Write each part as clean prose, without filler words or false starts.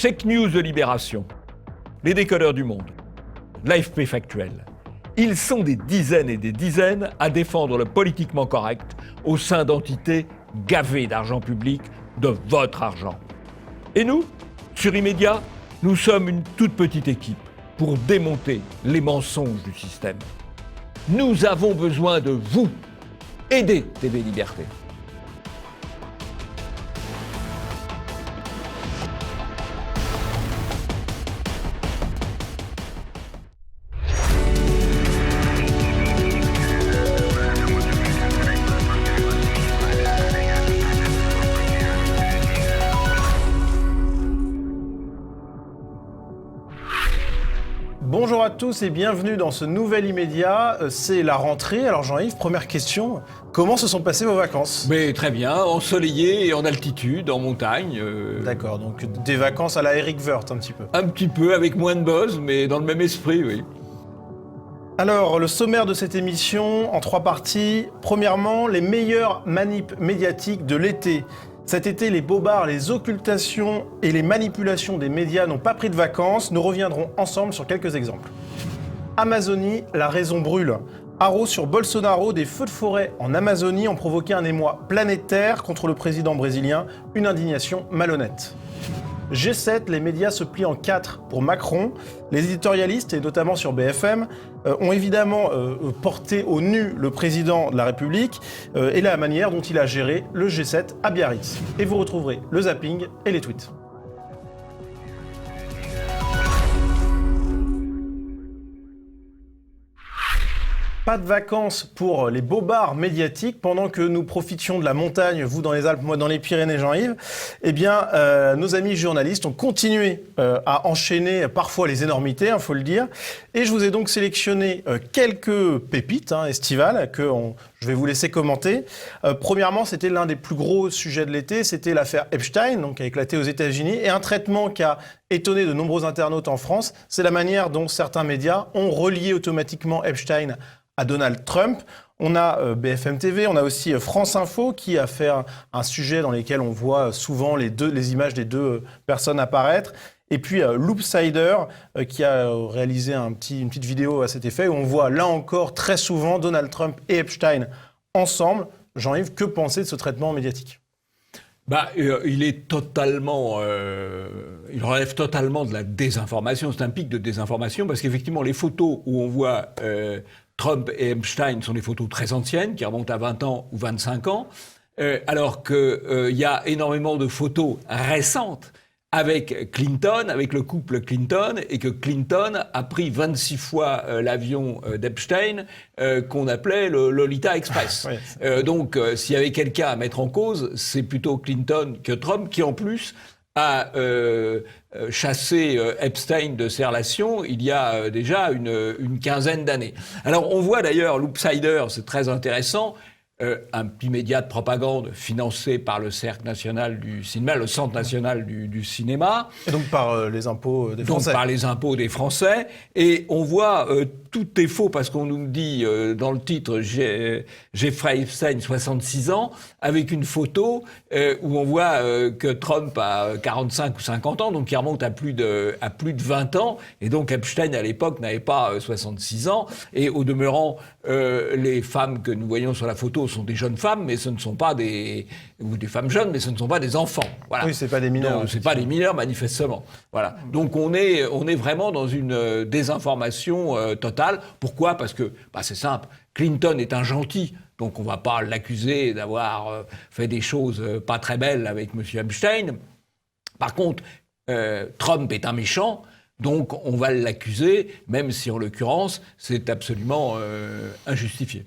Fake news de Libération, les décodeurs du monde, l'AFP factuel. Ils sont des dizaines et des dizaines à défendre le politiquement correct au sein d'entités gavées d'argent public, de votre argent. Et nous, sur Immédiat, nous sommes une toute petite équipe pour démonter les mensonges du système. Nous avons besoin de vous. Aidez TV Liberté. Bonjour à tous et bienvenue dans ce nouvel Immédiat. C'est la rentrée. Alors Jean-Yves, première question, comment se sont passées vos vacances ? Mais très bien, ensoleillé et en altitude, en montagne. D'accord, donc des vacances à la Eric Woerth un petit peu. Un petit peu, avec moins de buzz, mais dans le même esprit, oui. Alors, le sommaire de cette émission en 3 parties. Premièrement, les meilleures manips médiatiques de l'été. Cet été, les bobards, les occultations et les manipulations des médias n'ont pas pris de vacances. Nous reviendrons ensemble sur quelques exemples. Amazonie, la raison brûle. Haro sur Bolsonaro, des feux de forêt en Amazonie ont provoqué un émoi planétaire contre le président brésilien, une indignation malhonnête. G7, les médias se plient en 4 pour Macron. Les éditorialistes, et notamment sur BFM, ont évidemment porté au nu le président de la République et la manière dont il a géré le G7 à Biarritz. Et vous retrouverez le zapping et les tweets. Pas de vacances pour les bobards médiatiques pendant que nous profitions de la montagne, vous dans les Alpes, moi dans les Pyrénées, Jean-Yves. Eh bien, nos amis journalistes ont continué à enchaîner parfois les énormités, faut le dire. Et je vous ai donc sélectionné quelques pépites estivales que je vais vous laisser commenter. Premièrement, c'était l'un des plus gros sujets de l'été, c'était l'affaire Epstein, donc qui a éclaté aux États-Unis, et un traitement qui a étonné de nombreux internautes en France, c'est la manière dont certains médias ont relié automatiquement Epstein à Donald Trump. On a BFM TV, on a aussi France Info qui a fait un sujet dans lequel on voit souvent les images des deux personnes apparaître. Et puis Loopsider qui a réalisé une petite vidéo à cet effet où on voit là encore très souvent Donald Trump et Epstein ensemble. Jean-Yves, que penser de ce traitement médiatique ? Il est totalement, il relève totalement de la désinformation. C'est un pic de désinformation parce qu'effectivement, les photos où on voit Trump et Epstein sont des photos très anciennes, qui remontent à 20 ans ou 25 ans, alors qu'il y a énormément de photos récentes avec Clinton, avec le couple Clinton, et que Clinton a pris 26 fois l'avion d'Epstein qu'on appelait le Lolita Express. Donc, s'il y avait quelqu'un à mettre en cause, c'est plutôt Clinton que Trump, qui en plus a chassé Epstein de ses relations il y a déjà une quinzaine d'années. Alors, on voit d'ailleurs Loopsider, c'est très intéressant, un petit média de propagande financé par le Cercle national du cinéma, le Centre national du cinéma. Et donc par les impôts des Français. Donc par les impôts des Français. Et on voit, tout est faux parce qu'on nous dit dans le titre Jeffrey Epstein, 66 ans, avec une photo où on voit que Trump a 45 ou 50 ans, donc qui remonte à plus de 20 ans. Et donc Epstein, à l'époque, n'avait pas 66 ans. Et au demeurant, les femmes que nous voyons sur la photo sont des jeunes femmes, mais ce ne sont pas ou des femmes jeunes, mais ce ne sont pas des enfants. Voilà. Oui, c'est pas des mineurs. C'est pas des mineurs, manifestement. Voilà. Donc on est vraiment dans une désinformation totale. Pourquoi ? Parce que, c'est simple. Clinton est un gentil. Donc on va pas l'accuser d'avoir fait des choses pas très belles avec M. Epstein. Par contre, Trump est un méchant. Donc on va l'accuser, même si en l'occurrence, c'est absolument injustifié.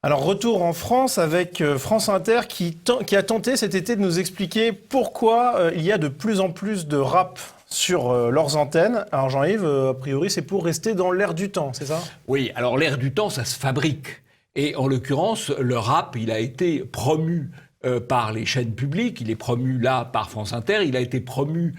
Alors retour en France avec France Inter qui a tenté cet été de nous expliquer pourquoi il y a de plus en plus de rap sur leurs antennes. Alors Jean-Yves, a priori c'est pour rester dans l'air du temps, c'est ça ? Oui, alors l'air du temps ça se fabrique. Et en l'occurrence, le rap il a été promu par les chaînes publiques, il est promu là par France Inter, il a été promu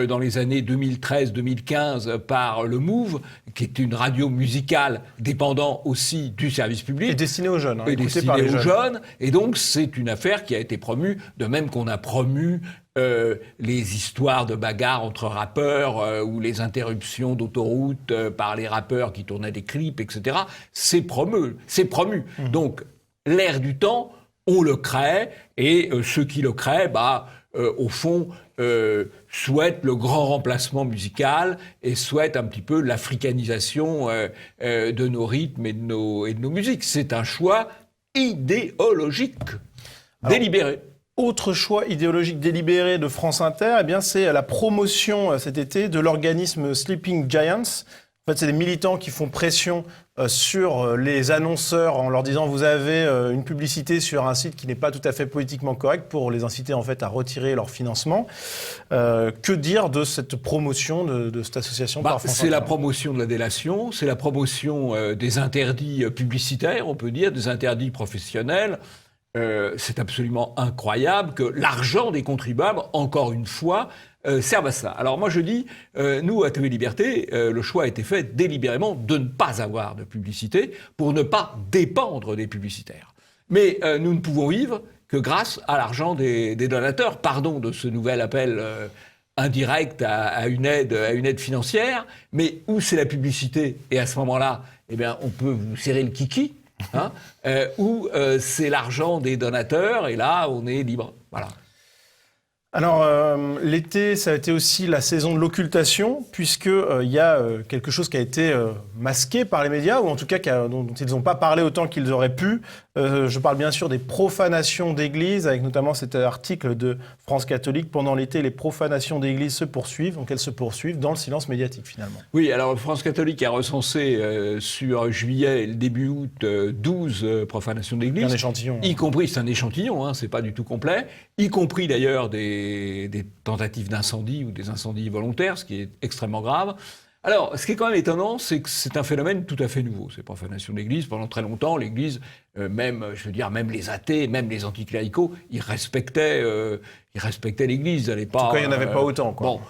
dans les années 2013-2015 par le Move, qui est une radio musicale dépendant aussi du service public. Et destinée aux jeunes. Et destinée aux jeunes. Et donc, c'est une affaire qui a été promue, de même qu'on a promu les histoires de bagarres entre rappeurs ou les interruptions d'autoroute par les rappeurs qui tournaient des clips, etc. C'est promu. Donc, l'air du temps, on le crée, et ceux qui le créent, au fond, souhaitent le grand remplacement musical et souhaitent un petit peu l'africanisation de nos rythmes et de nos musiques. C'est un choix idéologique, délibéré. Autre choix idéologique délibéré de France Inter, eh bien, c'est la promotion cet été de l'organisme Sleeping Giants. En fait, c'est des militants qui font pression sur les annonceurs en leur disant vous avez une publicité sur un site qui n'est pas tout à fait politiquement correct pour les inciter en fait à retirer leur financement. Que dire de cette promotion de cette association par France Inter ? C'est la promotion de la délation, c'est la promotion des interdits publicitaires, on peut dire, des interdits professionnels. C'est absolument incroyable que l'argent des contribuables, encore une fois, serve à ça. Alors moi je dis, nous à TV Liberté, le choix a été fait délibérément de ne pas avoir de publicité pour ne pas dépendre des publicitaires. Mais nous ne pouvons vivre que grâce à l'argent des donateurs. Pardon de ce nouvel appel indirect à une aide financière, mais où c'est la publicité et à ce moment-là, eh bien, on peut vous serrer le kiki. Où c'est l'argent des donateurs, et là, on est libre. Voilà. Alors, l'été, ça a été aussi la saison de l'occultation, puisqu'il y a quelque chose qui a été masqué par les médias, ou en tout cas dont ils n'ont pas parlé autant qu'ils auraient pu. Je parle bien sûr des profanations d'églises, avec notamment cet article de France Catholique. Pendant l'été, les profanations d'églises se poursuivent, donc elles se poursuivent dans le silence médiatique, finalement. Oui, alors France Catholique a recensé sur juillet et le début août 12 profanations d'églises. Un échantillon. Y compris, c'est un échantillon, c'est pas du tout complet, y compris d'ailleurs des tentatives d'incendie ou des incendies volontaires, ce qui est extrêmement grave. Alors, ce qui est quand même étonnant, c'est que c'est un phénomène tout à fait nouveau, ces profanations d'église. Pendant très longtemps, l'Église, même les athées, même les anticléricaux, ils respectaient l'Église. En tout cas, il n'y en avait pas autant, quoi. Bon,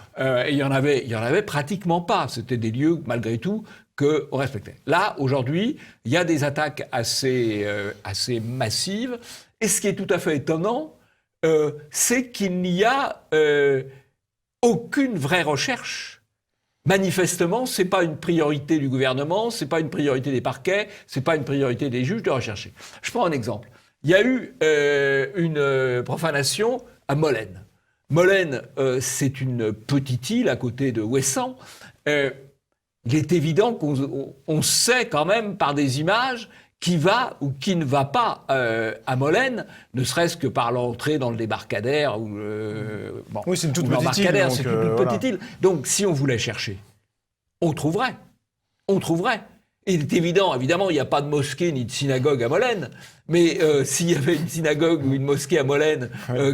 il y en avait pratiquement pas. C'était des lieux, malgré tout, qu'on respectait. Là, aujourd'hui, il y a des attaques assez massives. Et ce qui est tout à fait étonnant, c'est qu'il n'y a aucune vraie recherche. Manifestement, c'est pas une priorité du gouvernement, c'est pas une priorité des parquets, c'est pas une priorité des juges de rechercher. Je prends un exemple. Il y a eu une profanation à Molène. Molène, c'est une petite île à côté de Ouessant. Il est évident qu'on sait quand même par des images qui va ou qui ne va pas à Molène, ne serait-ce que par l'entrée dans le débarcadère. Oui, c'est une toute petite île. C'est une toute petite île. Donc, si on voulait chercher, on trouverait. Il est évidemment, il n'y a pas de mosquée ni de synagogue à Molène, mais s'il y avait une synagogue ou une mosquée à Molène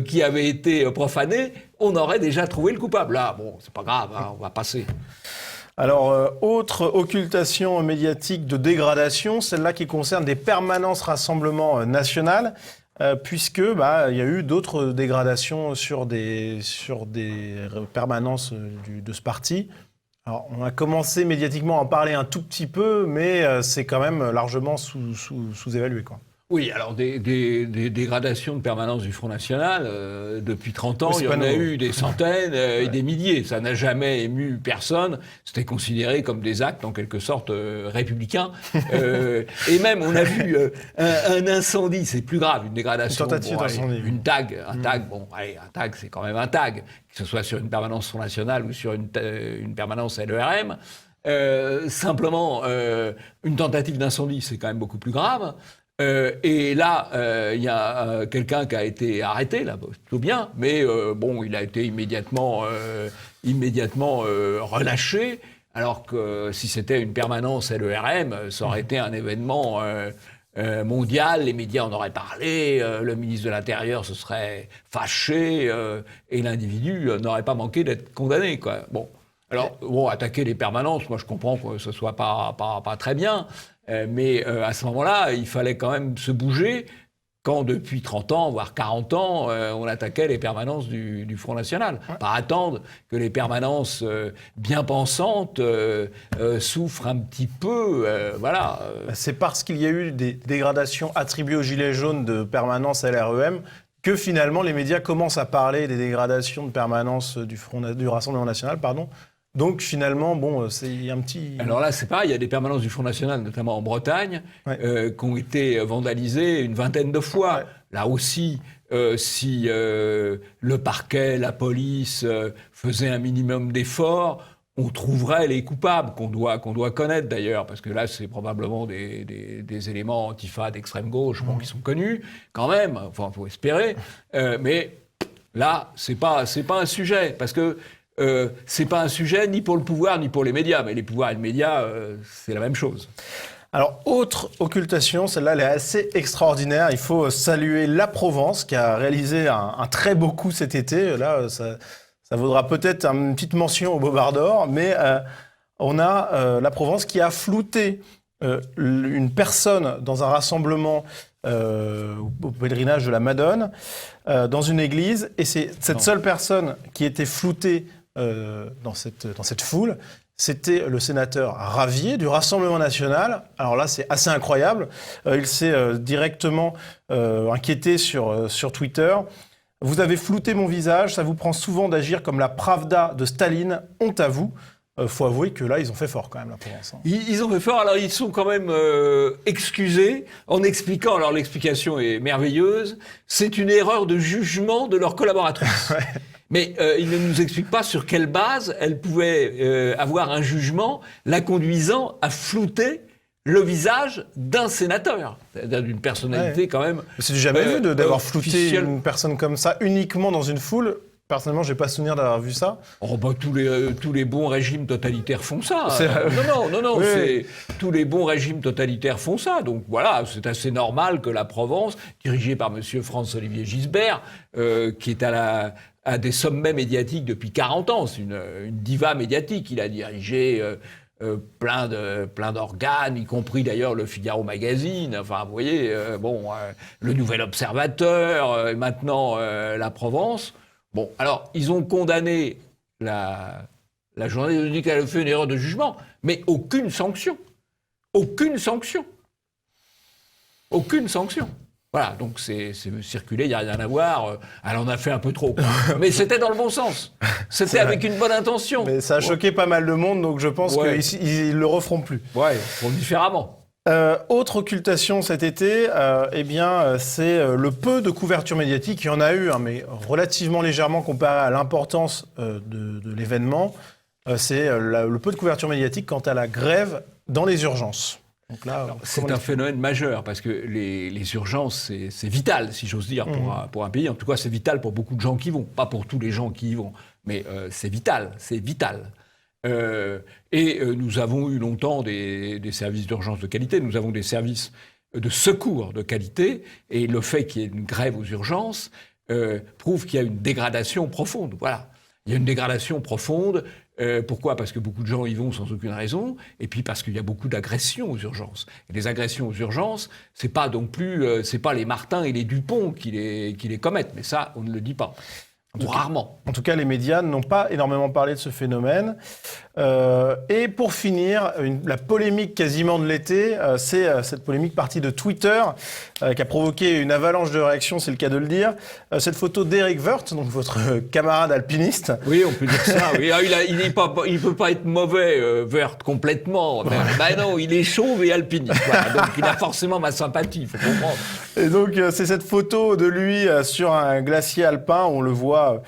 qui avait été profanée, on aurait déjà trouvé le coupable. Là, bon, c'est pas grave, on va passer. Alors, autre occultation médiatique de dégradation, celle-là qui concerne des permanences rassemblements nationales, puisque il y a eu d'autres dégradations sur des permanences de ce parti. Alors, on a commencé médiatiquement à en parler un tout petit peu, mais c'est quand même largement sous-évalué, quoi. Oui, alors des dégradations de permanence du Front National, depuis 30 ans, il y en a eu des centaines et des milliers. Ça n'a jamais ému personne. C'était considéré comme des actes, en quelque sorte, républicains. Et même, on a vu un incendie, c'est plus grave, une dégradation. Une tentative d'incendie. Un tag, c'est quand même un tag, que ce soit sur une permanence Front National ou sur une permanence LERM. Simplement, une tentative d'incendie, c'est quand même beaucoup plus grave. Et là, il y a quelqu'un qui a été arrêté, là, plutôt bien, mais il a été immédiatement relâché, alors que si c'était une permanence LERM, ça aurait été un événement mondial, les médias en auraient parlé, le ministre de l'Intérieur se serait fâché, et l'individu n'aurait pas manqué d'être condamné, quoi. Attaquer les permanences, moi je comprends que ce soit pas très bien. Mais à ce moment-là, il fallait quand même se bouger quand depuis 30 ans, voire 40 ans, on attaquait les permanences du Front National. Pas attendre que les permanences bien pensantes souffrent un petit peu, voilà. C'est parce qu'il y a eu des dégradations attribuées aux Gilets jaunes de permanence à LREM que finalement les médias commencent à parler des dégradations de permanence du Rassemblement National, pardon. Donc finalement, bon, c'est un petit... Alors là, c'est pareil, il y a des permanences du Front National, notamment en Bretagne, qui ont été vandalisées une vingtaine de fois. Ouais. Là aussi, si le parquet, la police faisaient un minimum d'efforts, on trouverait les coupables, qu'on doit connaître d'ailleurs, parce que là, c'est probablement des éléments antifa d'extrême gauche qui sont connus, quand même, enfin, il faut espérer. Mais là, c'est pas un sujet, parce que c'est pas un sujet ni pour le pouvoir ni pour les médias, mais les pouvoirs et les médias, c'est la même chose. Alors, autre occultation, celle-là, elle est assez extraordinaire. Il faut saluer La Provence, qui a réalisé un très beau coup cet été. Là, ça vaudra peut-être une petite mention au Bobard d'Or, mais on a La Provence qui a flouté une personne dans un rassemblement au pèlerinage de la Madone, dans une église, et c'est cette seule personne qui était floutée dans cette foule, c'était le sénateur Ravier du Rassemblement National. Alors là, c'est assez incroyable. Il s'est directement inquiété sur Twitter. « Vous avez flouté mon visage, ça vous prend souvent d'agir comme la Pravda de Staline, honte à vous ». Faut avouer que là, ils ont fait fort quand même, La Provence. Ils ont fait fort, alors ils sont quand même excusés en expliquant, alors l'explication est merveilleuse, c'est une erreur de jugement de leur collaboratrice. Mais ils ne nous expliquent pas sur quelle base elle pouvait avoir un jugement la conduisant à flouter le visage d'un sénateur, c'est-à-dire d'une personnalité quand même... C'est du jamais vu d'avoir flouté une personne comme ça uniquement dans une foule. Personnellement, je n'ai pas souvenir d'avoir vu ça. Oh bah tous les bons régimes totalitaires font ça. Non, oui. Tous les bons régimes totalitaires font ça. Donc voilà, c'est assez normal que la Provence, dirigée par monsieur Franz-Olivier Gisbert, qui est à des sommets médiatiques depuis 40 ans, c'est une diva médiatique. Il a dirigé plein d'organes, y compris d'ailleurs le Figaro Magazine. Enfin, vous voyez, le Nouvel Observateur, et maintenant la Provence. Bon, alors, ils ont condamné la journaliste, ils ont dit qu'elle a fait une erreur de jugement, mais aucune sanction. Aucune sanction. Aucune sanction. Voilà, donc c'est circulé, il n'y a rien à voir. Elle en a fait un peu trop. Mais c'était dans le bon sens. C'était avec une bonne intention. Mais ça a choqué pas mal de monde, donc je pense qu'ils ne le referont plus. Ouais, ils feront différemment. Autre occultation cet été, c'est le peu de couverture médiatique. Il y en a eu, mais relativement légèrement comparé à l'importance de l'événement. C'est le peu de couverture médiatique quant à la grève dans les urgences. Donc là, c'est un phénomène majeur parce que les urgences, c'est vital, si j'ose dire, pour un pays. En tout cas, c'est vital pour beaucoup de gens qui y vont. Pas pour tous les gens qui y vont, mais c'est vital, c'est vital. Nous avons eu longtemps des services d'urgence de qualité, nous avons des services de secours de qualité, et le fait qu'il y ait une grève aux urgences prouve qu'il y a une dégradation profonde. Voilà, il y a une dégradation profonde. Pourquoi ? Parce que beaucoup de gens y vont sans aucune raison, et puis parce qu'il y a beaucoup d'agressions aux urgences. Et les agressions aux urgences, c'est pas non plus, c'est pas les Martin et les Dupont qui les commettent, mais ça, on ne le dit pas. Rarement. En tout cas, les médias n'ont pas énormément parlé de ce phénomène. Et pour finir, la polémique quasiment de l'été, c'est cette polémique partie de Twitter qui a provoqué une avalanche de réactions, c'est le cas de le dire. Cette photo d'Eric Woerth, donc votre camarade alpiniste. Oui, on peut dire ça. Oui. Il ne peut pas être mauvais, Woerth, complètement. Ben non, il est chauve et alpiniste. Voilà. Donc il a forcément ma sympathie, il faut comprendre. Et donc c'est cette photo de lui sur un glacier alpin, on le voit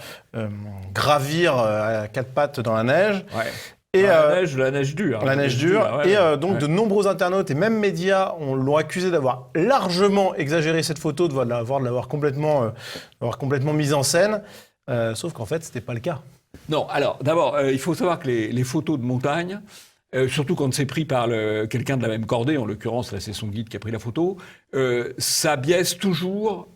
gravir à quatre pattes dans la neige. Ouais. Et la neige dure. La neige dure. Et de nombreux internautes et même médias l'ont accusé d'avoir largement exagéré cette photo, de l'avoir complètement mise en scène. Sauf qu'en fait, c'était pas le cas. Non, alors d'abord, il faut savoir que les photos de montagne, surtout quand c'est pris par quelqu'un de la même cordée, en l'occurrence, là c'est son guide qui a pris la photo, ça biaise toujours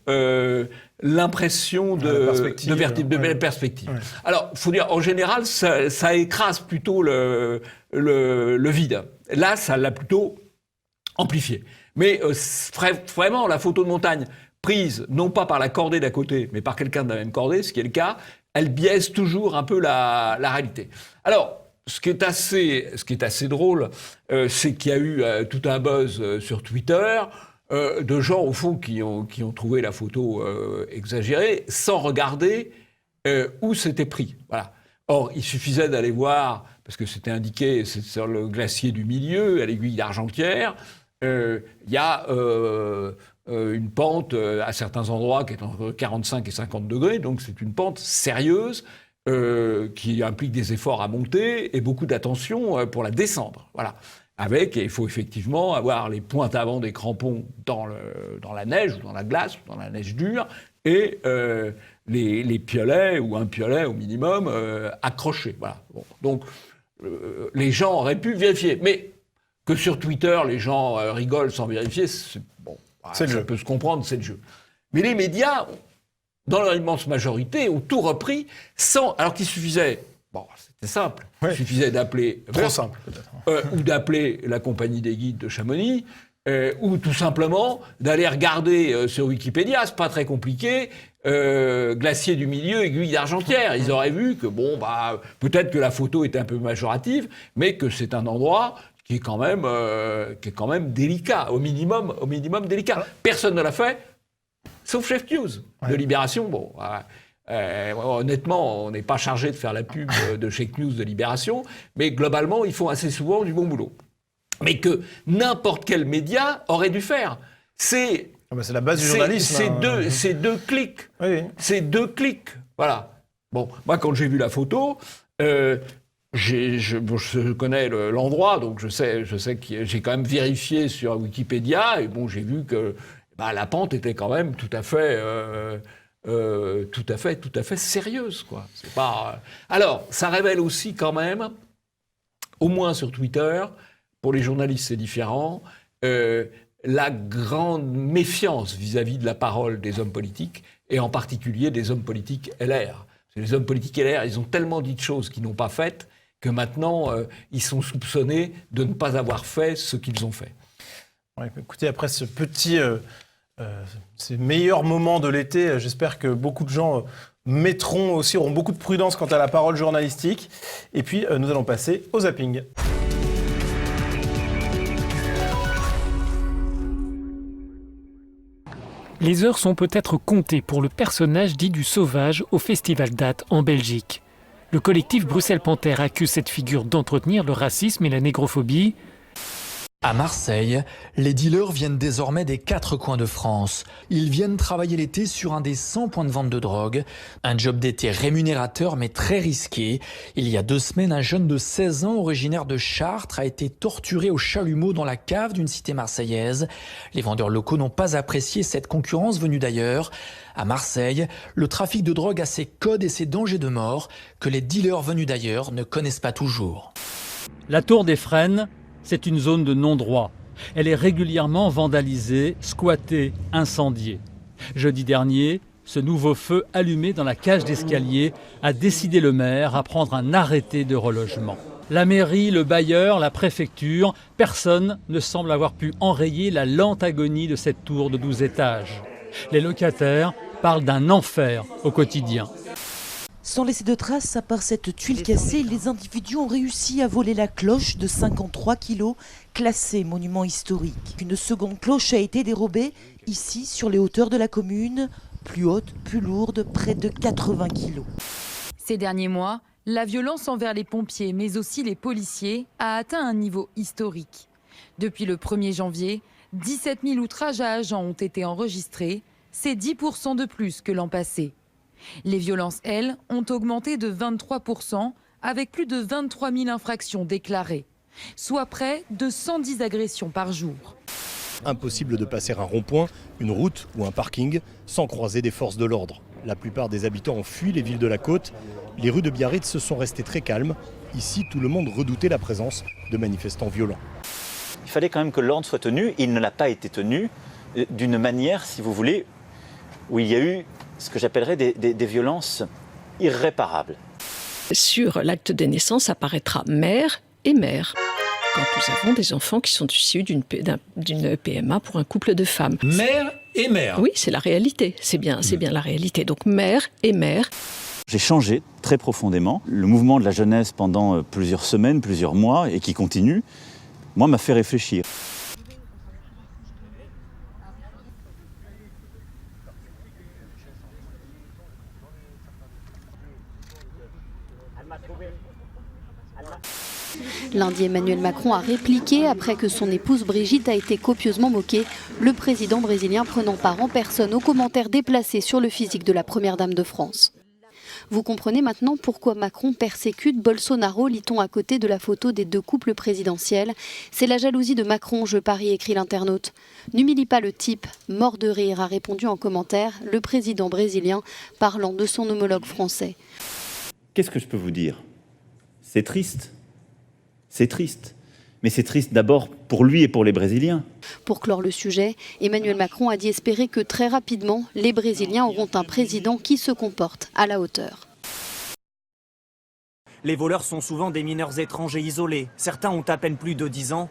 l'impression de belle perspective. Ouais. Alors, il faut dire, en général, ça écrase plutôt le vide. Là, ça l'a plutôt amplifié. Mais vraiment, la photo de montagne, prise non pas par la cordée d'à côté, mais par quelqu'un de la même cordée, ce qui est le cas, elle biaise toujours un peu la réalité. Alors, ce qui est assez drôle, c'est qu'il y a eu tout un buzz sur Twitter de gens, au fond, qui ont trouvé la photo exagérée, sans regarder où c'était pris. Voilà. Or, il suffisait d'aller voir, parce que c'était indiqué, c'est sur le glacier du milieu, à l'aiguille d'Argentière, il y a une pente à certains endroits qui est entre 45 et 50 degrés, donc c'est une pente sérieuse qui implique des efforts à monter et beaucoup d'attention pour la descendre. Voilà. Et il faut effectivement avoir les pointes avant des crampons dans la neige, ou dans la glace, ou dans la neige dure, et les piolets, ou un piolet au minimum, accrochés. Voilà. Bon. Donc, les gens auraient pu vérifier. Mais que sur Twitter, les gens rigolent sans vérifier, ça peut se comprendre, c'est le jeu. Mais les médias, dans leur immense majorité, ont tout repris alors qu'il suffisait... Bon, c'était simple. Ouais. Il suffisait d'appeler... Trop simple, peut-être. Ou d'appeler la compagnie des guides de Chamonix, ou tout simplement d'aller regarder sur Wikipédia, c'est pas très compliqué, glacier du milieu, aiguille d'Argentière. Ils auraient vu que, peut-être que la photo est un peu majorative, mais que c'est un endroit qui est quand même délicat, au minimum délicat. Personne ne l'a fait, sauf Chef News de Libération. Bon, honnêtement, on n'est pas chargé de faire la pub de Chef News de Libération, mais globalement, ils font assez souvent du bon boulot. Mais que n'importe quel média aurait dû faire. C'est la base du journalisme. C'est deux clics. Oui. C'est 2 clics. Voilà. Bon, moi, quand j'ai vu la photo, je connais l'endroit, donc je sais que j'ai quand même vérifié sur Wikipédia, et bon, j'ai vu que la pente était quand même tout à fait sérieuse, quoi. C'est pas. Alors, ça révèle aussi quand même, au moins sur Twitter, pour les journalistes c'est différent, la grande méfiance vis-à-vis de la parole des hommes politiques, et en particulier des hommes politiques LR. Parce que les hommes politiques LR, ils ont tellement dit de choses qu'ils n'ont pas faites, que maintenant, ils sont soupçonnés de ne pas avoir fait ce qu'ils ont fait. Ouais, écoutez, après ce petit... ces meilleurs moments de l'été, j'espère que beaucoup de gens auront beaucoup de prudence quant à la parole journalistique. Et puis, nous allons passer au zapping. Les heures sont peut-être comptées pour le personnage dit du sauvage au Festival d'Ath en Belgique. Le collectif Bruxelles Panthère accuse cette figure d'entretenir le racisme et la négrophobie. À Marseille, les dealers viennent désormais des 4 coins de France. Ils viennent travailler l'été sur un des 100 points de vente de drogue. Un job d'été rémunérateur mais très risqué. Il y a 2 semaines, un jeune de 16 ans originaire de Chartres a été torturé au chalumeau dans la cave d'une cité marseillaise. Les vendeurs locaux n'ont pas apprécié cette concurrence venue d'ailleurs. À Marseille, le trafic de drogue a ses codes et ses dangers de mort que les dealers venus d'ailleurs ne connaissent pas toujours. La Tour des Frênes, c'est une zone de non-droit. Elle est régulièrement vandalisée, squattée, incendiée. Jeudi dernier, ce nouveau feu allumé dans la cage d'escalier a décidé le maire à prendre un arrêté de relogement. La mairie, le bailleur, la préfecture, personne ne semble avoir pu enrayer la lente agonie de cette tour de 12 étages. Les locataires parlent d'un enfer au quotidien. Sans laisser de traces, à part cette tuile cassée, les individus ont réussi à voler la cloche de 53 kilos, classée monument historique. Une seconde cloche a été dérobée, ici, sur les hauteurs de la commune, plus haute, plus lourde, près de 80 kilos. Ces derniers mois, la violence envers les pompiers, mais aussi les policiers, a atteint un niveau historique. Depuis le 1er janvier, 17 000 outrages à agents ont été enregistrés, c'est 10% de plus que l'an passé. Les violences, elles, ont augmenté de 23%, avec plus de 23 000 infractions déclarées, soit près de 110 agressions par jour. Impossible de passer un rond-point, une route ou un parking sans croiser des forces de l'ordre. La plupart des habitants ont fui les villes de la côte. Les rues de Biarritz se sont restées très calmes. Ici, tout le monde redoutait la présence de manifestants violents. Il fallait quand même que l'ordre soit tenu. Il ne l'a pas été tenu d'une manière, si vous voulez, où il y a eu ce que j'appellerais des violences irréparables. Sur l'acte des naissances apparaîtra mère et mère, quand nous avons des enfants qui sont issus d'une PMA pour un couple de femmes. Mère et maire. Oui, c'est la réalité. C'est bien la réalité. Donc maire et maire. J'ai changé très profondément. Le mouvement de la jeunesse pendant plusieurs semaines, plusieurs mois, et qui continue, moi, m'a fait réfléchir. Lundi, Emmanuel Macron a répliqué après que son épouse Brigitte a été copieusement moquée. Le président brésilien prenant part en personne aux commentaires déplacés sur le physique de la première dame de France. Vous comprenez maintenant pourquoi Macron persécute Bolsonaro, lit-on à côté de la photo des deux couples présidentiels. C'est la jalousie de Macron, je parie, écrit l'internaute. N'humilie pas le type, mort de rire, a répondu en commentaire le président brésilien parlant de son homologue français. Qu'est-ce que je peux vous dire ? C'est triste. C'est triste. Mais c'est triste d'abord pour lui et pour les Brésiliens. Pour clore le sujet, Emmanuel Macron a dit espérer que très rapidement, les Brésiliens auront un président qui se comporte à la hauteur. Les voleurs sont souvent des mineurs étrangers isolés. Certains ont à peine plus de 10 ans.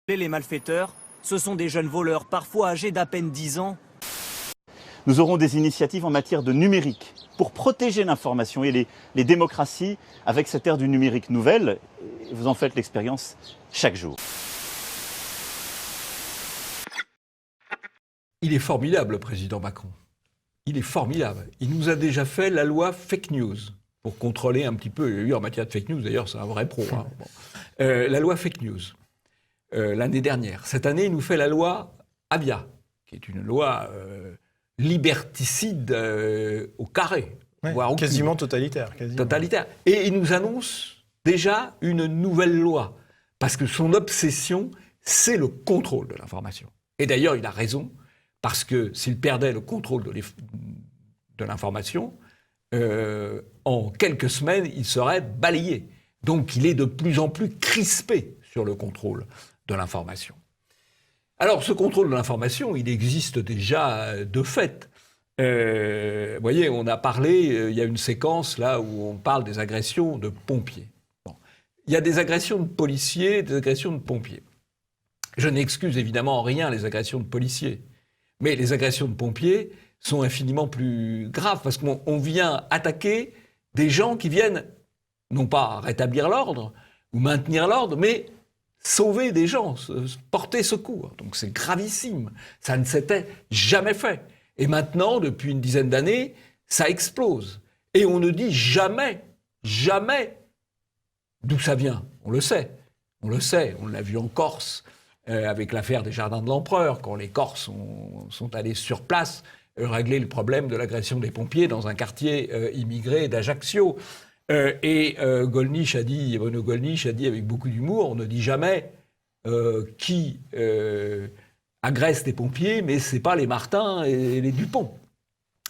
Les malfaiteurs, ce sont des jeunes voleurs, parfois âgés d'à peine 10 ans. Nous aurons des initiatives en matière de numérique pour protéger l'information et les démocraties avec cette ère du numérique nouvelle. Vous en faites l'expérience chaque jour. Il est formidable, le président Macron. Il est formidable. Il nous a déjà fait la loi fake news pour contrôler un petit peu. En matière de fake news, d'ailleurs, c'est un vrai pro. Hein. Bon. La loi fake news, l'année dernière. Cette année, il nous fait la loi Avia, qui est une loi liberticide au carré. Ouais, voire quasiment totalitaire. Totalitaire. Et il nous annonce déjà une nouvelle loi. Parce que son obsession, c'est le contrôle de l'information. Et d'ailleurs, il a raison, parce que s'il perdait le contrôle de l'information, en quelques semaines, il serait balayé. Donc il est de plus en plus crispé sur le contrôle de l'information. Alors ce contrôle de l'information, il existe déjà de fait. Vous voyez, on a parlé, il y a une séquence là où on parle des agressions de pompiers. Bon. Il y a des agressions de policiers, des agressions de pompiers. Je n'excuse évidemment en rien les agressions de policiers. Mais les agressions de pompiers sont infiniment plus graves parce qu'on vient attaquer des gens qui viennent, non pas rétablir l'ordre ou maintenir l'ordre, mais sauver des gens, porter secours. Donc c'est gravissime. Ça ne s'était jamais fait. Et maintenant, depuis une dizaine d'années, ça explose. Et on ne dit jamais, jamais d'où ça vient. On le sait. On le sait. On l'a vu en Corse. Avec l'affaire des Jardins de l'Empereur, quand les Corses sont allés sur place régler le problème de l'agression des pompiers dans un quartier immigré d'Ajaccio. Bruno Gollnisch a dit avec beaucoup d'humour, on ne dit jamais qui agresse des pompiers, mais c'est pas les Martin et les Dupont.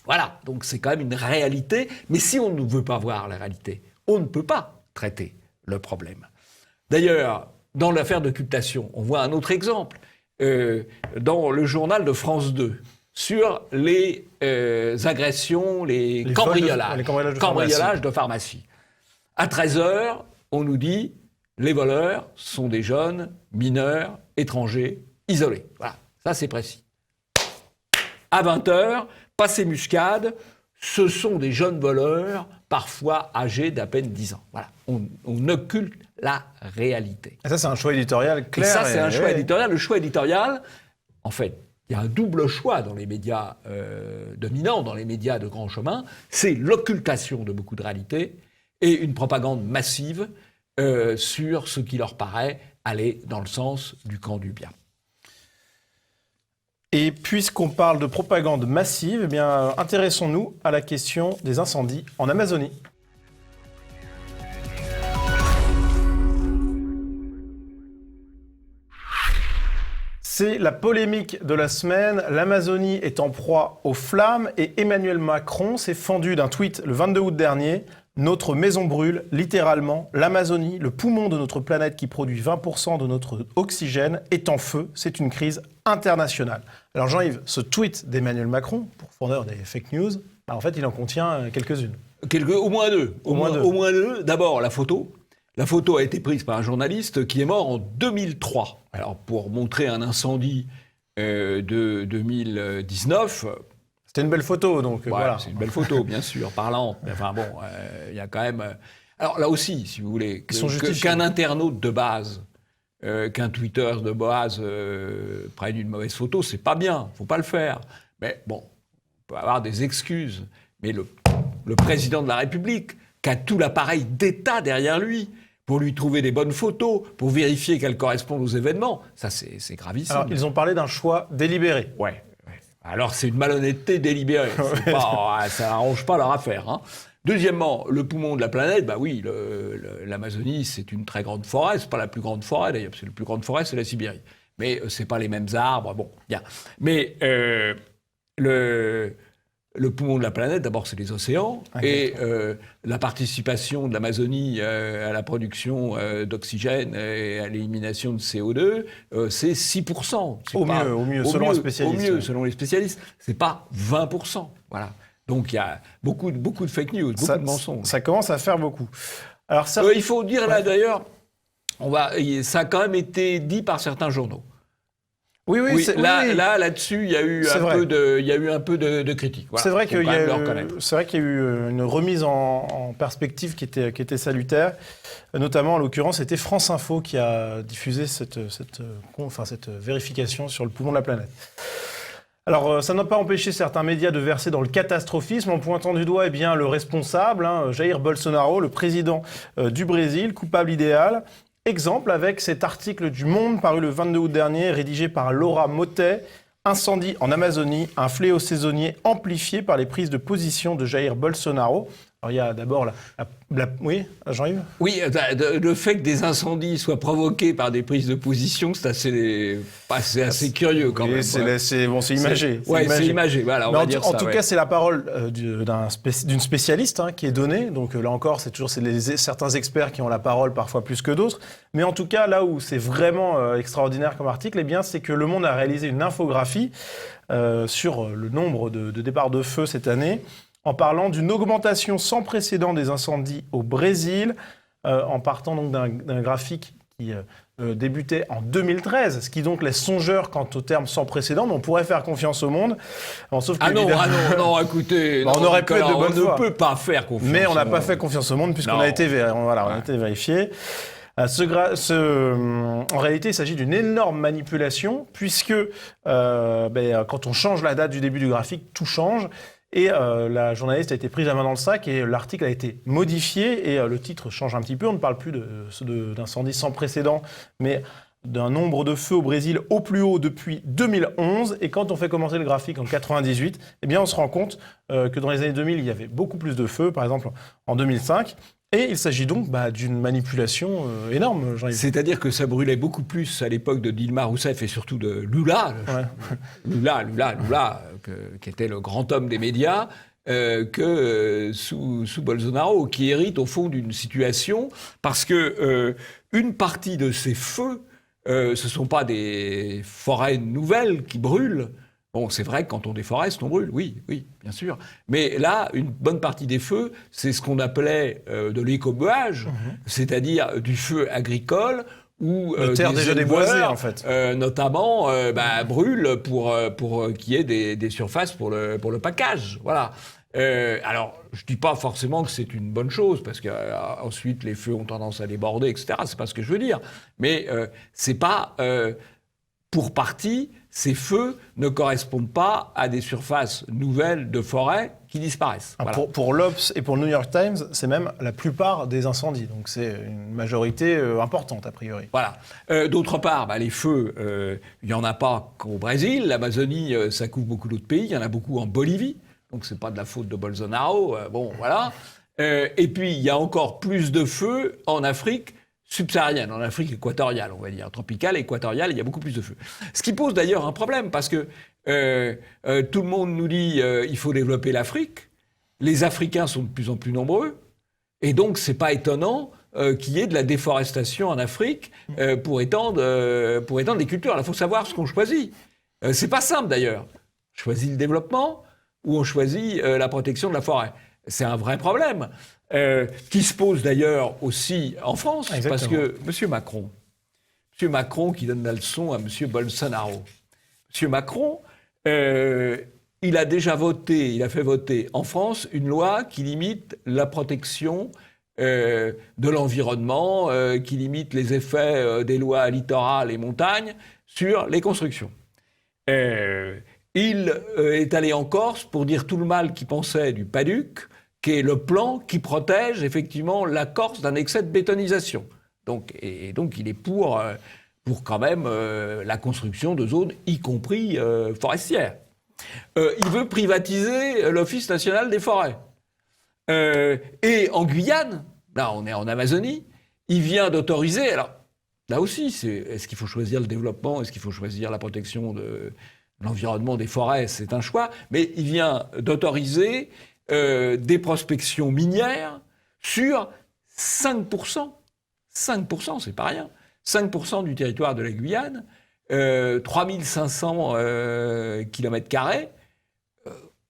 Voilà, donc c'est quand même une réalité. Mais si on ne veut pas voir la réalité, on ne peut pas traiter le problème. D'ailleurs, dans l'affaire d'occultation, on voit un autre exemple. Dans le journal de France 2, sur les agressions, les cambriolages de pharmacie. À 13h, on nous dit les voleurs sont des jeunes, mineurs, étrangers, isolés. Voilà, ça c'est précis. À 20h, passé Muscade, ce sont des jeunes voleurs, parfois âgés d'à peine 10 ans. Voilà, on occulte la réalité. Et ça, c'est un choix éditorial clair. Et ça, c'est un choix éditorial. Le choix éditorial, en fait, il y a un double choix dans les médias dominants, dans les médias de grand chemin. C'est l'occultation de beaucoup de réalités et une propagande massive sur ce qui leur paraît aller dans le sens du camp du bien. Et puisqu'on parle de propagande massive, eh bien, intéressons-nous à la question des incendies en Amazonie. C'est la polémique de la semaine. L'Amazonie est en proie aux flammes et Emmanuel Macron s'est fendu d'un tweet le 22 août dernier. Notre maison brûle, littéralement. L'Amazonie, le poumon de notre planète qui produit 20% de notre oxygène, est en feu. C'est une crise internationale. Alors Jean-Yves, ce tweet d'Emmanuel Macron, pourfendeur des fake news, en fait, il en contient quelques-unes. Au moins deux. Au moins deux. D'abord, la photo. La photo a été prise par un journaliste qui est mort en 2003. Alors, pour montrer un incendie de 2019. C'était une belle photo, donc voilà. C'est une belle photo, bien sûr, parlante. Mais enfin bon, il y a quand même... Alors là aussi, si vous voulez, qu'un internaute de base, qu'un Twitter de base prenne une mauvaise photo, c'est pas bien, faut pas le faire. Mais bon, on peut avoir des excuses. Mais le président de la République, qui a tout l'appareil d'État derrière lui, pour lui trouver des bonnes photos, pour vérifier qu'elles correspondent aux événements, ça c'est gravissime. Alors, ils ont parlé d'un choix délibéré. Ouais. Alors, c'est une malhonnêteté délibérée. Ça n'arrange pas leur affaire. Hein. Deuxièmement, le poumon de la planète, bah oui, l'Amazonie, c'est une très grande forêt. C'est pas la plus grande forêt, d'ailleurs. La plus grande forêt, c'est la Sibérie. Mais c'est pas les mêmes arbres. Bon, bien. Mais le poumon de la planète, d'abord, c'est les océans. Et la participation de l'Amazonie à la production d'oxygène et à l'élimination de CO2, c'est 6%. Au mieux, selon les spécialistes. C'est pas 20%. Voilà. Donc il y a beaucoup de fake news, beaucoup de mensonges. Ça commence à faire beaucoup. Alors, il faut dire là, d'ailleurs, ça a quand même été dit par certains journaux. Oui, là-dessus, il y a eu un peu de critique. Voilà, c'est vrai qu'il y a eu une remise en perspective qui était salutaire. Notamment, en l'occurrence, c'était France Info qui a diffusé cette vérification sur le poumon de la planète. Alors, ça n'a pas empêché certains médias de verser dans le catastrophisme en pointant du doigt le responsable, Jair Bolsonaro, le président du Brésil, coupable idéal. Exemple avec cet article du Monde paru le 22 août dernier, rédigé par Laura Motet. Incendie en Amazonie, un fléau saisonnier amplifié par les prises de position de Jair Bolsonaro. Alors il y a d'abord oui, Jean-Yves ? Oui, le fait que des incendies soient provoqués par des prises de position, c'est assez curieux quand même. C'est imagé. C'est imagé. Voilà, en tout cas, c'est la parole d'une spécialiste qui est donnée. Donc là encore, c'est certains experts qui ont la parole, parfois plus que d'autres. Mais en tout cas, là où c'est vraiment extraordinaire comme article, c'est que Le Monde a réalisé une infographie sur le nombre de départs de feu cette année, en parlant d'une augmentation sans précédent des incendies au Brésil, en partant donc d'un graphique qui débutait en 2013, ce qui donc laisse songeur quant au terme sans précédent, mais on pourrait faire confiance au monde. Sauf non, écoutez, on aurait pu être de bonne foi. On ne peut pas faire confiance. Mais on n'a pas fait confiance au monde puisqu'on a été vérifié. En réalité, il s'agit d'une énorme manipulation puisque quand on change la date du début du graphique, tout change. Et la journaliste a été prise la main dans le sac et l'article a été modifié et le titre change un petit peu. On ne parle plus d'incendie sans précédent, mais d'un nombre de feux au Brésil au plus haut depuis 2011. Et quand on fait commencer le graphique en 98, on se rend compte que dans les années 2000, il y avait beaucoup plus de feux, par exemple en 2005. Et il s'agit donc d'une manipulation énorme, Jean-Yves. C'est-à-dire que ça brûlait beaucoup plus à l'époque de Dilma Rousseff et surtout de Lula, qui était le grand homme des médias, que sous Bolsonaro, qui hérite au fond d'une situation, parce que une partie de ces feux, ce ne sont pas des forêts nouvelles qui brûlent. Bon, c'est vrai que quand on déforeste, on brûle, oui, bien sûr. Mais là, une bonne partie des feux, c'est ce qu'on appelait de l'écobuage, c'est-à-dire du feu agricole où de terre déjà déboisée, en fait. Notamment, brûlent pour qu'il y ait des surfaces pour le package. Voilà. Alors, je dis pas forcément que c'est une bonne chose, parce que ensuite les feux ont tendance à déborder, etc. C'est pas ce que je veux dire. Mais c'est pas pour partie. Ces feux ne correspondent pas à des surfaces nouvelles de forêt qui disparaissent. Voilà. Pour l'Obs et pour le New York Times, c'est même la plupart des incendies. Donc c'est une majorité importante, a priori. Voilà. D'autre part, les feux, il n'y en a pas qu'au Brésil. L'Amazonie, ça couvre beaucoup d'autres pays. Il y en a beaucoup en Bolivie. Donc c'est pas de la faute de Bolsonaro. Voilà. Et puis, il y a encore plus de feux en Afrique subsaharienne, en Afrique équatoriale, on va dire, tropicale, équatoriale, il y a beaucoup plus de feux. Ce qui pose d'ailleurs un problème, parce que tout le monde nous dit il faut développer l'Afrique, les Africains sont de plus en plus nombreux, et donc c'est pas étonnant qu'il y ait de la déforestation en Afrique pour étendre les cultures. Alors il faut savoir ce qu'on choisit. C'est pas simple d'ailleurs. On choisit le développement ou on choisit la protection de la forêt. C'est un vrai problème. Qui se pose d'ailleurs aussi en France. Exactement. Parce que M. Macron qui donne la leçon à M. Bolsonaro. M. Macron, il a déjà voté, il a fait voter en France une loi qui limite la protection de l'environnement, qui limite les effets des lois littorales et montagnes sur les constructions. Il est allé en Corse pour dire tout le mal qu'il pensait du PADUC, qui est le plan qui protège effectivement la Corse d'un excès de bétonisation. Donc il est pour quand même la construction de zones, y compris forestières. Il veut privatiser l'Office national des forêts. Et en Guyane, là on est en Amazonie, il vient d'autoriser, alors là aussi, est-ce qu'il faut choisir le développement, est-ce qu'il faut choisir la protection de l'environnement des forêts, c'est un choix, mais il vient d'autoriser des prospections minières sur 5%. 5%, c'est pas rien. 5% du territoire de la Guyane, 3500 km²,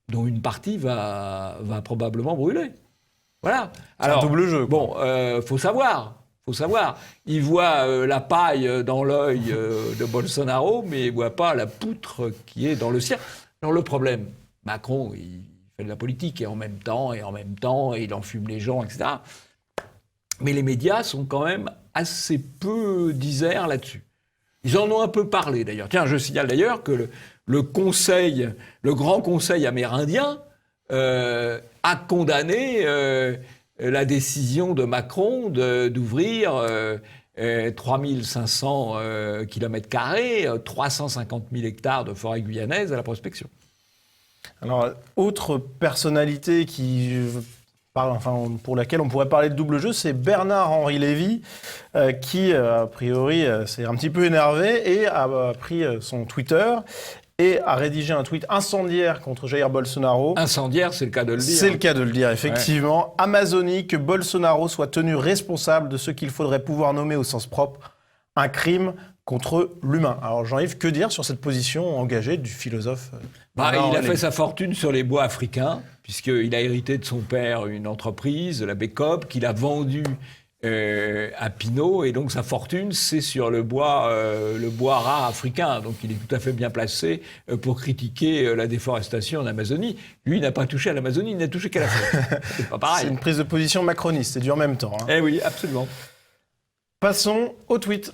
dont une partie va probablement brûler. Voilà. Alors, c'est un double jeu. Bon, faut savoir. Il voit la paille dans l'œil de Bolsonaro, mais il voit pas la poutre qui est dans le sien. Alors le problème, Macron, il fait de la politique et en même temps, et il enfume les gens, etc. Mais les médias sont quand même assez peu disers là-dessus. Ils en ont un peu parlé d'ailleurs. Tiens, je signale d'ailleurs que le Grand Conseil amérindien a condamné la décision de Macron d'ouvrir 3500 km², 350 000 hectares de forêt guyanaise à la prospection. Alors, autre personnalité pour laquelle on pourrait parler de double jeu, c'est Bernard-Henri Lévy, qui, a priori, s'est un petit peu énervé et a pris son Twitter et a rédigé un tweet incendiaire contre Jair Bolsonaro. Incendiaire, c'est le cas de le dire. C'est le cas de le dire, effectivement. Ouais. Amazonie, que Bolsonaro soit tenu responsable de ce qu'il faudrait pouvoir nommer au sens propre un crime contre l'humain. Alors Jean-Yves, que dire sur cette position engagée du philosophe il a fait sa fortune sur les bois africains, puisqu'il a hérité de son père une entreprise, la Bécob, qu'il a vendue à Pinault, et donc sa fortune, c'est sur le bois rare africain. Donc il est tout à fait bien placé pour critiquer la déforestation en Amazonie. Lui, il n'a pas touché à l'Amazonie, il n'a touché qu'à l'Afrique. C'est pas pareil. C'est une prise de position macroniste, c'est du en même temps. Hein. Eh oui, absolument. Passons au tweet.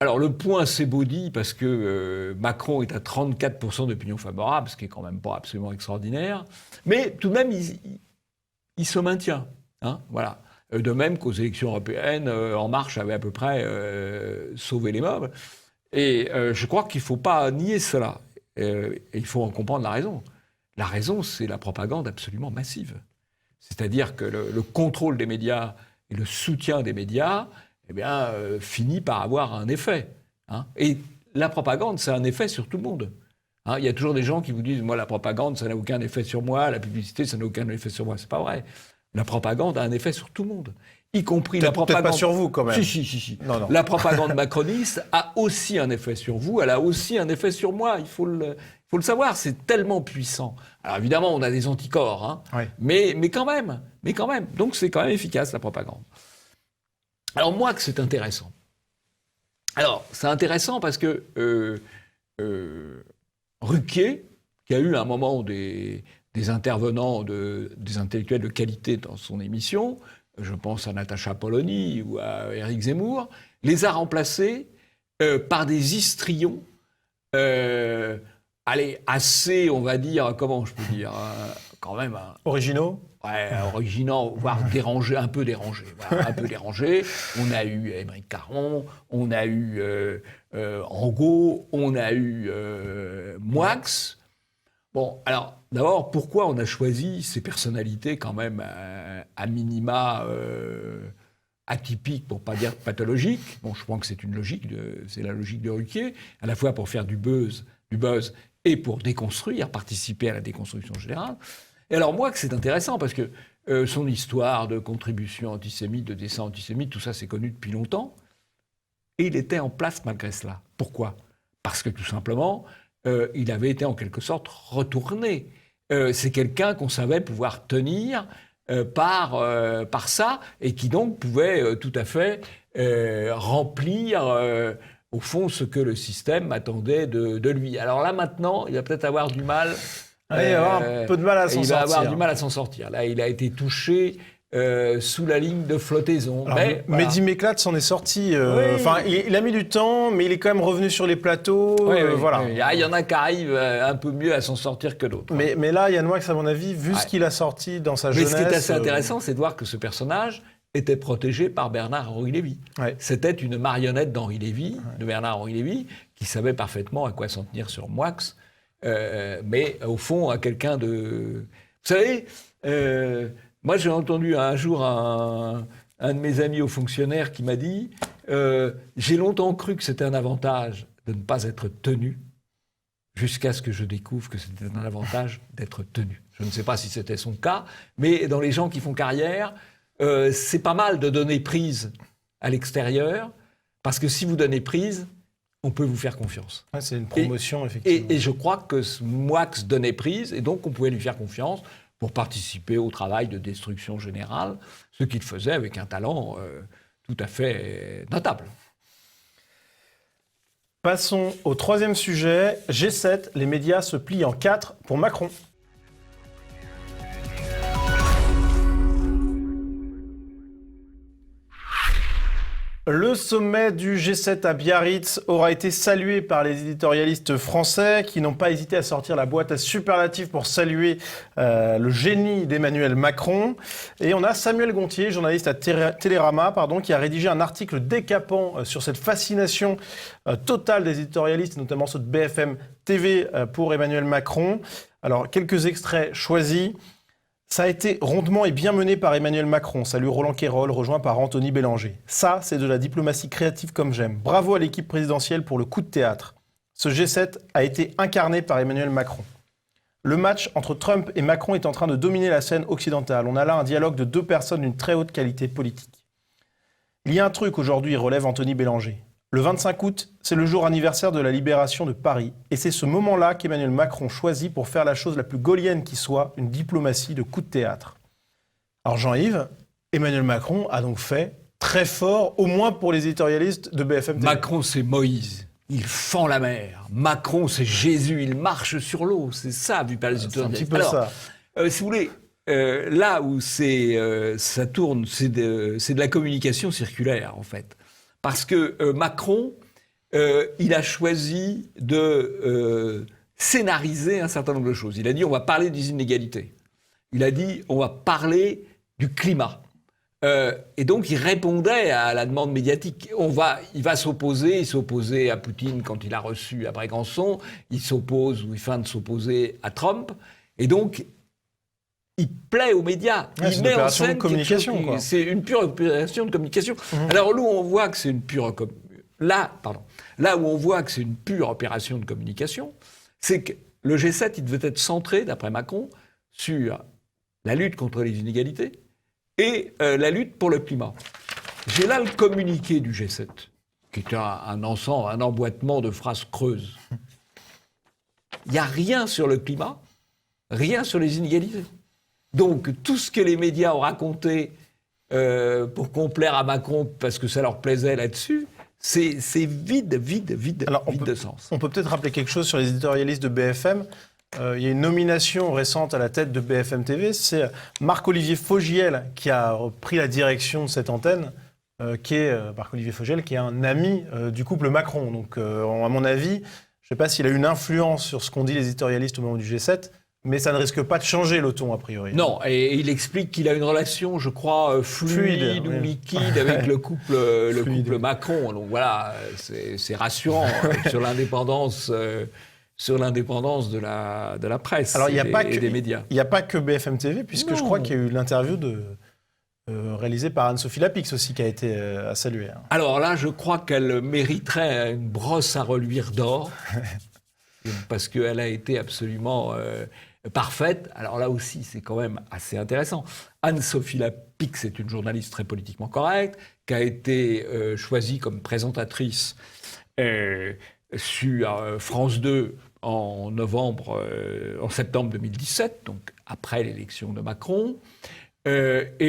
Alors le point s'est beau dit parce que Macron est à 34% d'opinion favorable, ce qui est quand même pas absolument extraordinaire, mais tout de même il se maintient. Hein, voilà. De même qu'aux élections européennes, En Marche avait à peu près sauvé les meubles. Et je crois qu'il ne faut pas nier cela. Et il faut en comprendre la raison. La raison, c'est la propagande absolument massive. C'est-à-dire que le contrôle des médias et le soutien des médias finit par avoir un effet. Hein. Et la propagande, c'est un effet sur tout le monde. Hein, il y a toujours des gens qui vous disent « Moi, la propagande, ça n'a aucun effet sur moi. La publicité, ça n'a aucun effet sur moi. » C'est pas vrai. La propagande a un effet sur tout le monde, y compris la Peut-être propagande... pas sur vous, quand même. Si. Non. La propagande macroniste a aussi un effet sur vous, elle a aussi un effet sur moi, il faut le savoir, c'est tellement puissant. Alors évidemment, on a des anticorps, hein, mais quand même. Donc c'est quand même efficace, la propagande. Alors moi, que c'est intéressant. Alors, c'est intéressant parce que Ruquier, qui a eu à un moment des intervenants, des intellectuels de qualité dans son émission, je pense à Natacha Polony ou à Éric Zemmour, les a remplacés par des histrions, assez, on va dire, comment je peux dire, quand même... Originaux ? Ouais, originaux, voire dérangés, un peu dérangés. Voilà, un peu dérangés. On a eu Émeric Caron, on a eu Angot, on a eu Moix. Bon, alors, d'abord, pourquoi on a choisi ces personnalités quand même à minima atypiques, pour ne pas dire pathologiques? Bon, je pense que c'est c'est la logique de Ruquier, à la fois pour faire du buzz et pour déconstruire, participer à la déconstruction générale. Et alors moi, que c'est intéressant, parce que son histoire de contribution antisémite, de dessin antisémite, tout ça, c'est connu depuis longtemps. Et il était en place malgré cela. Pourquoi ? Parce que tout simplement, il avait été en quelque sorte retourné. C'est quelqu'un qu'on savait pouvoir tenir par ça, et qui donc pouvait tout à fait remplir... au fond, ce que le système attendait de lui. Alors là, maintenant, il va peut-être avoir du mal... il va avoir un peu de mal à s'en sortir. Il va avoir du mal à s'en sortir. Là, il a été touché sous la ligne de flottaison. Alors, Mehdi Méclate s'en est sorti. Il a mis du temps, mais il est quand même revenu sur les plateaux. Voilà. Il y en a qui arrivent un peu mieux à s'en sortir que d'autres. Mais là, Yann Moix, à mon avis, vu ce qu'il a sorti dans sa jeunesse... Mais ce qui est assez intéressant, c'est de voir que ce personnage était protégé par Bernard-Henri Lévy. C'était une marionnette d'Henri Lévy, de Bernard-Henri Lévy, qui savait parfaitement à quoi s'en tenir sur Moix. Mais au fond, à quelqu'un de... Vous savez, moi j'ai entendu un jour un de mes amis hauts fonctionnaires qui m'a dit j'ai longtemps cru que c'était un avantage de ne pas être tenu, jusqu'à ce que je découvre que c'était un avantage d'être tenu. Je ne sais pas si c'était son cas, mais dans les gens qui font carrière, c'est pas mal de donner prise à l'extérieur, parce que si vous donnez prise, on peut vous faire confiance. C'est une promotion, effectivement. Et je crois que Moix donnait prise, et donc on pouvait lui faire confiance pour participer au travail de destruction générale, ce qu'il faisait avec un talent tout à fait notable. Passons au troisième sujet. G7, les médias se plient en 4 pour Macron. Le sommet du G7 à Biarritz aura été salué par les éditorialistes français qui n'ont pas hésité à sortir la boîte à superlatifs pour saluer le génie d'Emmanuel Macron. Et on a Samuel Gontier, journaliste à Télérama, qui a rédigé un article décapant sur cette fascination totale des éditorialistes, notamment ceux de BFM TV pour Emmanuel Macron. Alors, quelques extraits choisis. Ça a été rondement et bien mené par Emmanuel Macron. Salut Roland Quérol, rejoint par Anthony Bélanger. Ça, c'est de la diplomatie créative comme j'aime. Bravo à l'équipe présidentielle pour le coup de théâtre. Ce G7 a été incarné par Emmanuel Macron. Le match entre Trump et Macron est en train de dominer la scène occidentale. On a là un dialogue de deux personnes d'une très haute qualité politique. Il y a un truc aujourd'hui, relève Anthony Bélanger. Le 25 août, c'est le jour anniversaire de la libération de Paris. Et c'est ce moment-là qu'Emmanuel Macron choisit pour faire la chose la plus gaulienne qui soit, une diplomatie de coup de théâtre. Alors Jean-Yves, Emmanuel Macron a donc fait très fort, au moins pour les éditorialistes de BFM TV. Macron, c'est Moïse. Il fend la mer. Macron, c'est Jésus. Il marche sur l'eau. C'est ça, vu par les éditorialistes. C'est un petit peu ça. Si vous voulez, là où ça tourne, c'est de la communication circulaire, en fait. Parce que Macron, il a choisi de scénariser un certain nombre de choses. Il a dit on va parler des inégalités. Il a dit on va parler du climat. Et donc il répondait à la demande médiatique. Il va s'opposer. Il s'opposait à Poutine quand il a reçu à Brégançon. Il s'oppose ou il feint de s'opposer à Trump. Et donc il plaît aux médias. Ouais, il met en scène de communication, quoi. C'est une pure opération de communication. Alors là où on voit que c'est une pure là où on voit que c'est une pure opération de communication, c'est que le G7 il devait être centré, d'après Macron, sur la lutte contre les inégalités, et la lutte pour le climat. J'ai là le communiqué du G7, qui est un ensemble, un emboîtement de phrases creuses. Il n'y a rien sur le climat, rien sur les inégalités. Donc, tout ce que les médias ont raconté pour complaire à Macron, parce que ça leur plaisait là-dessus, c'est vide de sens. On peut peut-être rappeler quelque chose sur les éditorialistes de BFM. Il y a une nomination récente à la tête de BFM TV, c'est Marc-Olivier Fogiel qui a pris la direction de cette antenne, Marc-Olivier Fogiel, qui est un ami du couple Macron. Donc, à mon avis, je ne sais pas s'il a une influence sur ce qu'ont dit les éditorialistes au moment du G7, mais ça ne risque pas de changer le ton, a priori. Non, et il explique qu'il a une relation, je crois, fluide ou liquide avec le couple Macron. Donc voilà, c'est rassurant sur l'indépendance de la presse et des médias. Il n'y a pas que BFM TV, puisque je crois qu'il y a eu l'interview réalisée par Anne-Sophie Lapix aussi, qui a été à saluer. Alors là, je crois qu'elle mériterait une brosse à reluire d'or, parce qu'elle a été absolument parfaite. Alors là aussi, c'est quand même assez intéressant. Anne-Sophie Lapix est une journaliste très politiquement correcte, qui a été choisie comme présentatrice sur France 2 en septembre 2017, donc après l'élection de Macron. C'est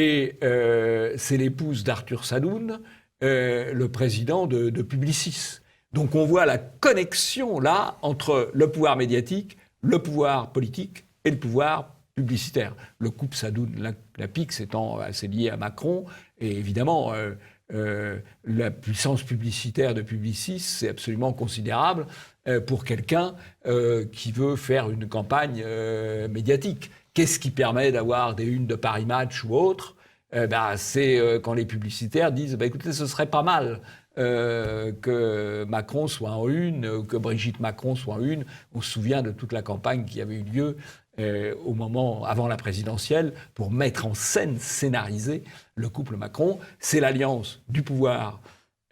l'épouse d'Arthur Sadoun, le président de Publicis. Donc on voit la connexion là entre le pouvoir médiatique, le pouvoir politique et le pouvoir publicitaire. Le couple Sadoun-Lapix étant assez lié à Macron, et évidemment la puissance publicitaire de Publicis, c'est absolument considérable pour quelqu'un qui veut faire une campagne médiatique. Qu'est-ce qui permet d'avoir des unes de Paris Match ou autres ? C'est quand les publicitaires disent écoutez, ce serait pas mal que Macron soit en une, que Brigitte Macron soit en une. On se souvient de toute la campagne qui avait eu lieu au moment avant la présidentielle pour mettre en scène, scénariser le couple Macron. C'est l'alliance du pouvoir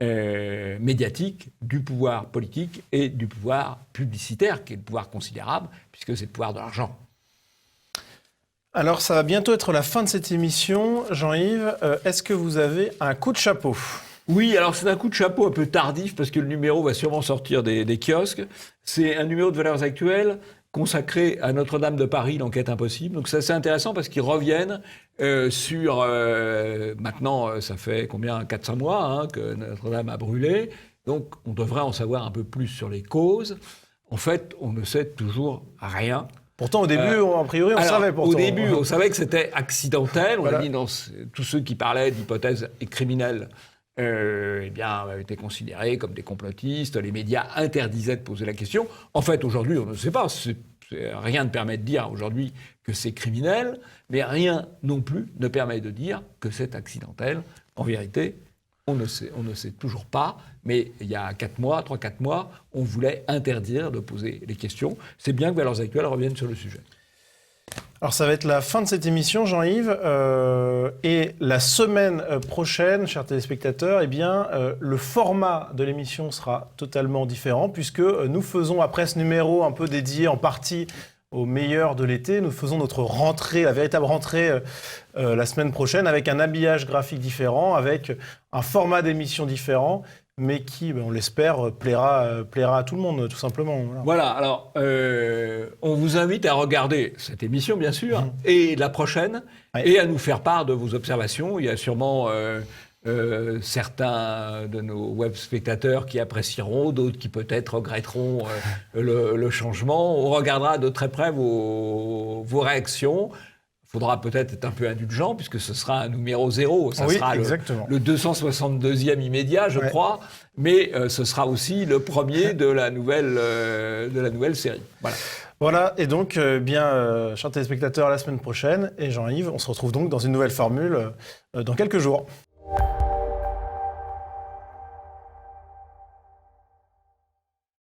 médiatique, du pouvoir politique et du pouvoir publicitaire, qui est le pouvoir considérable, puisque c'est le pouvoir de l'argent. Alors, ça va bientôt être la fin de cette émission. Jean-Yves, est-ce que vous avez un coup de chapeau ? Oui, alors c'est un coup de chapeau un peu tardif, parce que le numéro va sûrement sortir des kiosques. C'est un numéro de Valeurs Actuelles consacré à Notre-Dame de Paris, l'enquête impossible. Donc c'est assez intéressant parce qu'ils reviennent sur... maintenant, ça fait combien ? 400 mois que Notre-Dame a brûlé. Donc on devrait en savoir un peu plus sur les causes. En fait, on ne sait toujours rien. Pourtant, au début, a priori, on savait. Pourtant. Au début, on savait que c'était accidentel. On a dit, tous ceux qui parlaient d'hypothèses criminelles étaient considérés comme des complotistes. Les médias interdisaient de poser la question. En fait, aujourd'hui, on ne sait pas. Rien ne permet de dire aujourd'hui que c'est criminel, mais rien non plus ne permet de dire que c'est accidentel. En vérité, on ne sait toujours pas, mais il y a 3-4 mois, on voulait interdire de poser les questions. C'est bien que Valeurs Actuelles reviennent sur le sujet. Alors ça va être la fin de cette émission, Jean-Yves, et la semaine prochaine, chers téléspectateurs, le format de l'émission sera totalement différent, puisque nous faisons, après ce numéro un peu dédié en partie au meilleur de l'été, nous faisons notre rentrée, la véritable rentrée la semaine prochaine, avec un habillage graphique différent, avec un format d'émission différent, mais qui, on l'espère, plaira à tout le monde, tout simplement. Voilà, alors, on vous invite à regarder cette émission, bien sûr, et la prochaine, et à nous faire part de vos observations. Il y a sûrement certains de nos web spectateurs qui apprécieront, d'autres qui peut-être regretteront le changement. On regardera de très près vos réactions. Il faudra peut-être être un peu indulgent, puisque ce sera un numéro 0. Ça sera le 262e immédiat, je crois. Mais ce sera aussi le premier de la nouvelle série. Voilà, et donc, chers téléspectateurs, à la semaine prochaine. Et Jean-Yves, on se retrouve donc dans une nouvelle formule dans quelques jours.